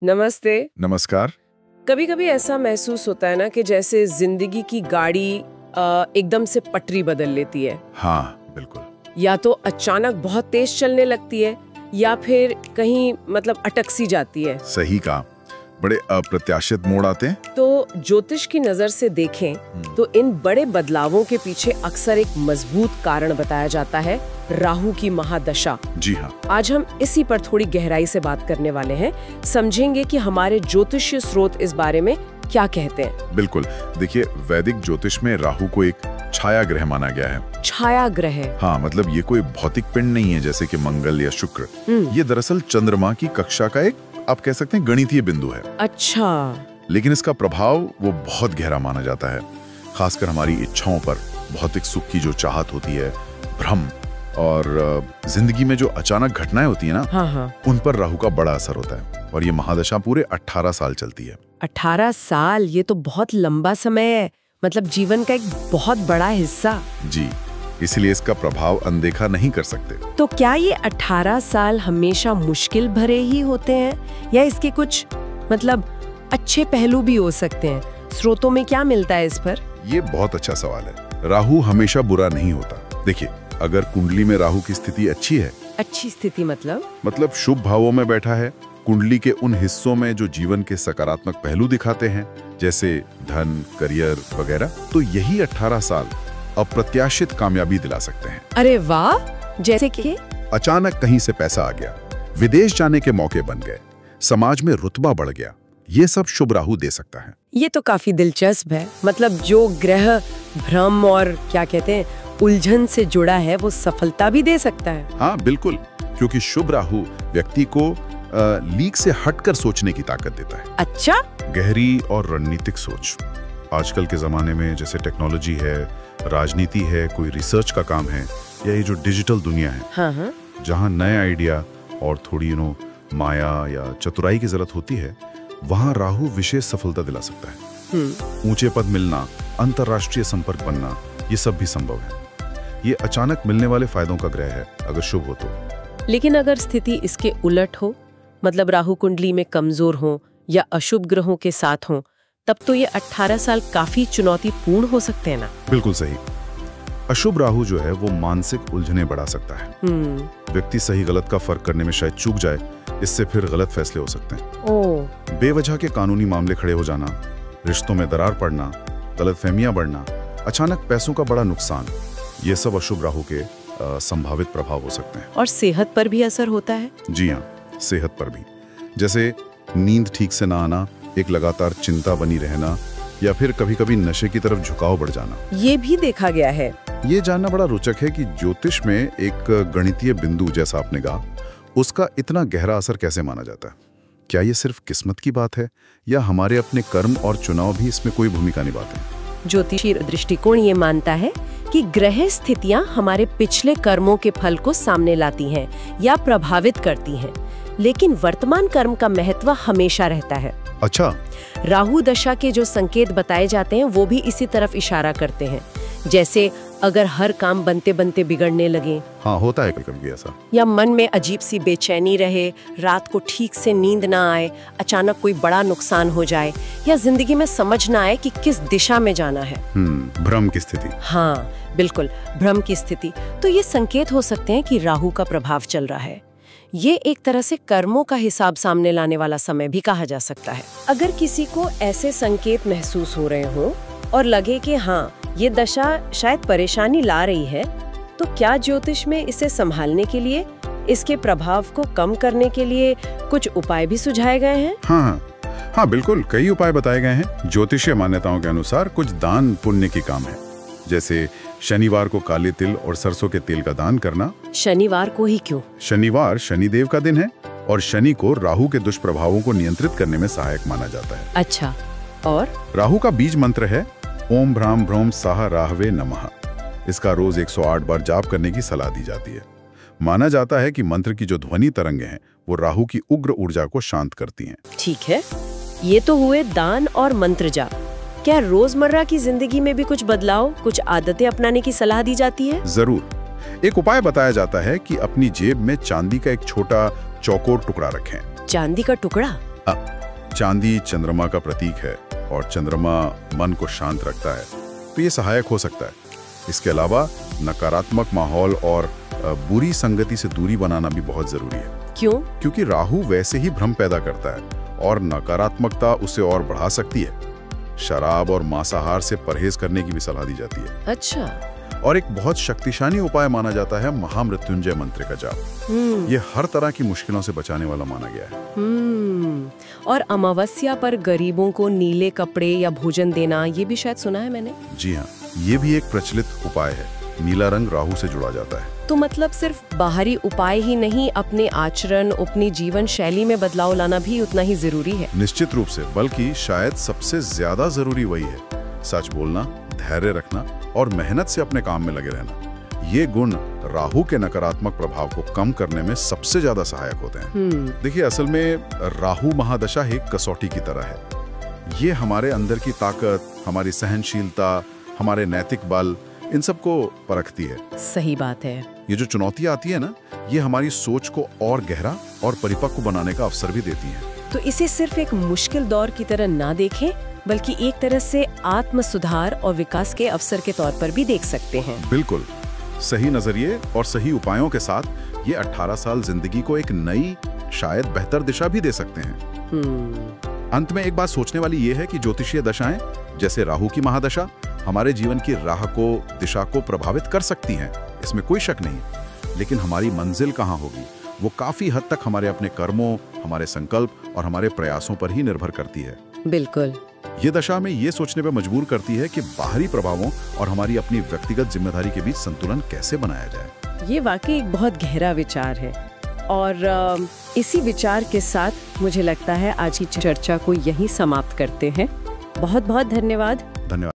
नमस्ते। नमस्कार। कभी कभी ऐसा महसूस होता है ना कि जैसे जिंदगी की गाड़ी एकदम से पटरी बदल लेती है। हाँ, बिल्कुल। या तो अचानक बहुत तेज चलने लगती है या फिर कहीं मतलब अटक सी जाती है। सही कहा। बड़े अप्रत्याशित मोड़ आते हैं। तो ज्योतिष की नजर से देखें तो इन बड़े बदलावों के पीछे अक्सर एक मजबूत कारण बताया जाता है, राहु की महादशा। जी हाँ। आज हम इसी पर थोड़ी गहराई से बात करने वाले हैं, समझेंगे कि हमारे ज्योतिषीय स्रोत इस बारे में क्या कहते हैं। बिल्कुल। देखिए, वैदिक ज्योतिष में राहु को एक छाया ग्रह माना गया है। छाया ग्रह? हाँ, मतलब ये कोई भौतिक पिंड नहीं है जैसे कि मंगल या शुक्र। ये दरअसल चंद्रमा की कक्षा का एक, आप कह सकते हैं, गणितीय बिंदु है। अच्छा। लेकिन इसका प्रभाव वो बहुत गहरा माना जाता है, खासकर हमारी इच्छाओं पर। भौतिक सुख की जो चाहत होती है, भ्रम, और जिंदगी में जो अचानक घटनाएं होती है ना, हाँ। उन पर राहु का बड़ा असर होता है। और ये महादशा पूरे 18 साल चलती है। 18 साल? ये तो बहुत लंबा समय है, मतलब जीवन का एक बहुत बड़ा हिस्सा। जी, इसलिए इसका प्रभाव अनदेखा नहीं कर सकते। तो क्या ये 18 साल हमेशा मुश्किल भरे ही होते हैं या इसके कुछ मतलब अच्छे पहलू भी हो सकते हैं? स्रोतों में क्या मिलता है इस पर? ये बहुत अच्छा सवाल है। राहु हमेशा बुरा नहीं होता। देखिए, अगर कुंडली में राहु की स्थिति अच्छी है। अच्छी स्थिति मतलब शुभ भावों में बैठा है, कुंडली के उन हिस्सों में जो जीवन के सकारात्मक पहलू दिखाते हैं, जैसे धन, करियर वगैरह, तो यही 18 साल अप्रत्याशित कामयाबी दिला सकते हैं। अरे वाह! जैसे कि अचानक कहीं से पैसा आ गया, विदेश जाने के मौके बन गए, समाज में रुतबा बढ़ गया, ये सब शुभ राहु दे सकता है। ये तो काफी दिलचस्प है। मतलब जो ग्रह भ्रम और क्या कहते हैं उलझन से जुड़ा है, वो सफलता भी दे सकता है। हाँ बिल्कुल, क्योंकि शुभ राहु व्यक्ति को लीक से हटकर सोचने की ताकत देता है। अच्छा? गहरी और रणनीतिक सोच। आजकल के जमाने में जैसे टेक्नोलॉजी है, राजनीति है, कोई रिसर्च का काम है, या ये जो डिजिटल दुनिया है, हाँ। जहाँ नए आइडिया और थोड़ी माया या चतुराई की जरूरत होती है, वहाँ राहु विशेष सफलता दिला सकता है। ऊंचे पद मिलना, अंतरराष्ट्रीय संपर्क बनना, ये सब भी संभव है। ये अचानक मिलने वाले फायदों का ग्रह है अगर शुभ हो तो। लेकिन अगर स्थिति इसके उलट हो, मतलब राहु कुंडली में कमजोर हो या अशुभ ग्रहों के साथ हो, तब तो ये 18 साल काफी चुनौतीपूर्ण हो सकते हैं ना? बिल्कुल सही। अशुभ राहु जो है वो मानसिक उलझने बढ़ा सकता है। व्यक्ति सही गलत का फर्क करने में शायद चूक जाए, इससे फिर गलत फैसले हो सकते हैं। बेवजह के कानूनी मामले खड़े हो जाना, रिश्तों में दरार पड़ना, गलतफहमियां बढ़ना, अचानक पैसों का बड़ा नुकसान, ये सब अशुभ राहु के संभावित प्रभाव हो सकते हैं। और सेहत पर भी असर होता है? जी हाँ, सेहत पर भी। जैसे नींद ठीक से ना आना, एक लगातार चिंता बनी रहना, या फिर कभी कभी नशे की तरफ झुकाव बढ़ जाना। ये भी देखा गया है। ये जानना बड़ा रोचक है कि ज्योतिष में एक गणितीय बिंदु, जैसा आपने कहा, उसका इतना गहरा असर कैसे माना जाता है। क्या ये सिर्फ किस्मत की बात है या हमारे अपने कर्म और चुनाव भी इसमें कोई भूमिका निभाते हैं? ज्योतिषीय दृष्टिकोण ये मानता है कि ग्रह स्थितियां हमारे पिछले कर्मों के फल को सामने लाती हैं या प्रभावित करती हैं, लेकिन वर्तमान कर्म का महत्व हमेशा रहता है। अच्छा। राहु दशा के जो संकेत बताए जाते हैं वो भी इसी तरफ इशारा करते हैं। जैसे अगर हर काम बनते बनते बिगड़ने लगे। हाँ, होता है कभी ऐसा। या मन में अजीब सी बेचैनी रहे, रात को ठीक से नींद ना आए, अचानक कोई बड़ा नुकसान हो जाए, या जिंदगी में समझ ना आए कि किस दिशा में जाना है। भ्रम की स्थिति। हाँ बिल्कुल, भ्रम की स्थिति। तो ये संकेत हो सकते हैं कि राहु का प्रभाव चल रहा है। ये एक तरह से कर्मों का हिसाब सामने लाने वाला समय भी कहा जा सकता है। अगर किसी को ऐसे संकेत महसूस हो रहे हो और लगे कि हाँ, ये दशा शायद परेशानी ला रही है, तो क्या ज्योतिष में इसे संभालने के लिए, इसके प्रभाव को कम करने के लिए कुछ उपाय भी सुझाए गए हैं? हाँ, बिल्कुल, कई उपाय बताए गए हैं। ज्योतिषीय मान्यताओं के अनुसार कुछ दान पुण्य की काम है, जैसे शनिवार को काले तिल और सरसों के तेल का दान करना। शनिवार को ही क्यों? शनिवार शनिदेव का दिन है और शनि को राहु के दुष्प्रभावों को नियंत्रित करने में सहायक माना जाता है। अच्छा। और राहु का बीज मंत्र है ओम भ्राम भ्रौम साह राहवे नमः। इसका रोज 108 बार जाप करने की सलाह दी जाती है। माना जाता है कि मंत्र की जो ध्वनि तरंगे हैं वो राहु की उग्र ऊर्जा को शांत करती हैं। ठीक है, ये तो हुए दान और मंत्र जाप। क्या रोजमर्रा की जिंदगी में भी कुछ बदलाव, कुछ आदतें अपनाने की सलाह दी जाती है? जरूर। एक उपाय बताया जाता है कि अपनी जेब में चांदी का एक छोटा चौकोर टुकड़ा रखें। चांदी का टुकड़ा? चांदी चंद्रमा का प्रतीक है और चंद्रमा मन को शांत रखता है, तो ये सहायक हो सकता है। इसके अलावा नकारात्मक माहौल और बुरी संगति से दूरी बनाना भी बहुत जरूरी है। क्यों? क्योंकि राहु वैसे ही भ्रम पैदा करता है और नकारात्मकता उसे और बढ़ा सकती है। शराब और मांसाहार से परहेज करने की भी सलाह दी जाती है। अच्छा। और एक बहुत शक्तिशाली उपाय माना जाता है महामृत्युंजय मंत्र का जाप। ये हर तरह की मुश्किलों से बचाने वाला माना गया है। और अमावस्या पर गरीबों को नीले कपड़े या भोजन देना, ये भी शायद सुना है मैंने। जी हाँ, ये भी एक प्रचलित उपाय है। नीला रंग राहु से जुड़ा जाता है। तो मतलब सिर्फ बाहरी उपाय ही नहीं, अपने आचरण, अपनी जीवन शैली में बदलाव लाना भी उतना ही जरूरी है। निश्चित रूप से, बल्कि शायद सबसे ज्यादा जरूरी वही है। सच बोलना, धैर्य रखना और मेहनत से अपने काम में लगे रहना। ये गुण राहु के नकारात्मक प्रभाव को कम करने में सबसे ज्यादा सहायक होते हैं। देखिए, असल में राहु महादशा एक कसौटी की तरह है। ये हमारे अंदर की ताकत, हमारी सहनशीलता, हमारे नैतिक बल, इन सब को परखती है। सही बात है। ये जो चुनौतियां आती है ना, ये हमारी सोच को और गहरा और परिपक्व बनाने का अवसर भी देती हैं। तो इसे सिर्फ एक मुश्किल दौर की तरह ना देखें, बल्कि एक तरह से आत्म सुधार और विकास के अवसर के तौर पर भी देख सकते हैं। बिल्कुल सही नजरिए और सही उपायों के साथ ये 18 साल जिंदगी को एक नई, शायद बेहतर दिशा भी दे सकते हैं। अंत में एक बात सोचने वाली ये है कि ज्योतिषीय दशाएं, जैसे राहु की महादशा, हमारे जीवन की राह को, दिशा को प्रभावित कर सकती हैं, इसमें कोई शक नहीं। लेकिन हमारी मंजिल कहाँ होगी, वो काफी हद तक हमारे अपने कर्मों, हमारे संकल्प और हमारे प्रयासों पर ही निर्भर करती है। बिल्कुल। ये दशा में ये सोचने पर मजबूर करती है कि बाहरी प्रभावों और हमारी अपनी व्यक्तिगत जिम्मेदारी के बीच संतुलन कैसे बनाया जाए। ये वाकई एक बहुत गहरा विचार है। और इसी विचार के साथ मुझे लगता है आज की चर्चा को यहीं समाप्त करते हैं। बहुत बहुत धन्यवाद